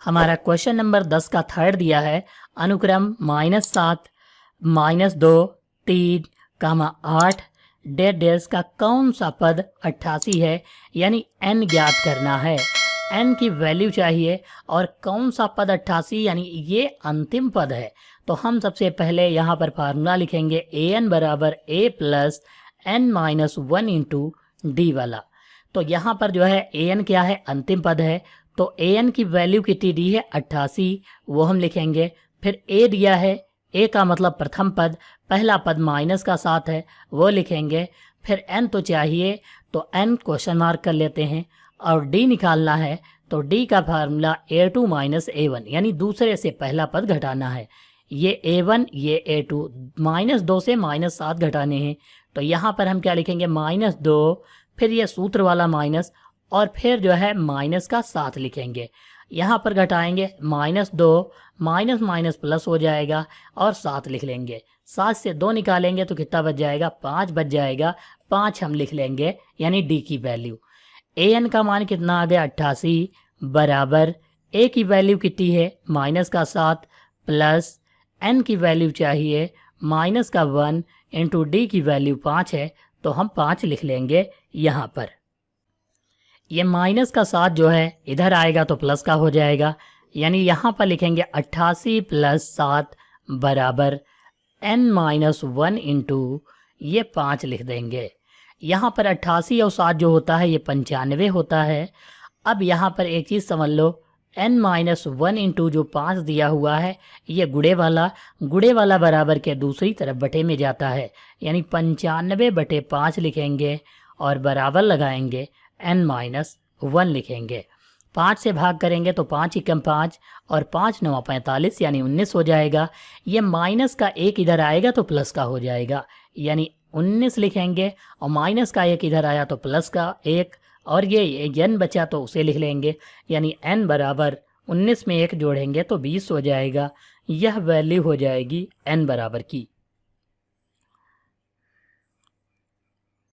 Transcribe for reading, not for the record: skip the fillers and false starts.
हमारा question number 10 का third दिया है अनुक्रम -7, -2, 3, 8 डेढ़ डेढ़ का कौन सा पद 88 है, यानी n ज्ञात करना है। n की वैल्यू चाहिए और कौन सा पद 88 यानी ये अंतिम पद है। तो हम सबसे पहले यहाँ पर फार्मूला लिखेंगे an बराबर a plus n minus 1 into D वाला। तो यहाँ पर जो है an क्या है, अंतिम पद है, तो an की वैल्यू कितनी दी है 88, वो हम लिखेंगे। फिर a दिया है, a का मतलब प्रथम पद, पहला पद माइनस का 7 है, वो लिखेंगे। फिर n तो चाहिए, तो n क्वेश्चन मार्क कर लेते हैं और d निकालना है, तो d का फार्मूला a2 माइनस a1 यानी दूसरे से पहला पद घटाना है। ये a1 ये a2, -2 से -7 घटाने हैं, तो यहाँ पर हम क्या लिखेंगे -2, फिर ये सूत्र वाला माइनस और फिर जो है माइनस का 7 लिखेंगे। यहाँ पर घटाएंगे -2 माइनस माइनस प्लस हो जाएगा और 7 लिख लेंगे। 7 से 2 निकालेंगे तो कितना बच जाएगा, 5 बच जाएगा। 5 हम लिख लेंगे यानी डी की वैल्यू। an का मान कितना आ गया 88 बराबर a की वैल्यू कितनी है माइनस का 7 प्लस n की वैल्यू चाहिए माइनस का 1 इंटू डी की वैल्यू 5 है, तो हम 5 लिख लेंगे यहाँ पर। ये माइनस का 7 जो है इधर आएगा तो प्लस का हो जाएगा, यानी यहाँ पर लिखेंगे 88 प्लस 7 बराबर n माइनस 1 इंटू ये 5 लिख देंगे। यहाँ पर 88 और 7 जो होता है ये 95 होता है। अब यहाँ पर एक चीज़ समझ लो, n माइनस 1 इंटू जो 5 दिया हुआ है ये गुणे वाला बराबर के दूसरी तरफ बटे में जाता है, यानी 95/5 लिखेंगे और बराबर लगाएंगे n माइनस 1 लिखेंगे। 5 से भाग करेंगे तो 5 एकम 5 और 5 9 45 यानी 19 हो जाएगा। ये माइनस का 1 इधर आएगा तो प्लस का हो जाएगा, यानी 19 लिखेंगे और माइनस का 1 इधर आया तो प्लस का 1 और ये n बचा तो उसे लिख लेंगे, यानी n बराबर 19 में 1 जोड़ेंगे तो 20 हो जाएगा। यह वैल्यू हो जाएगी n बराबर की।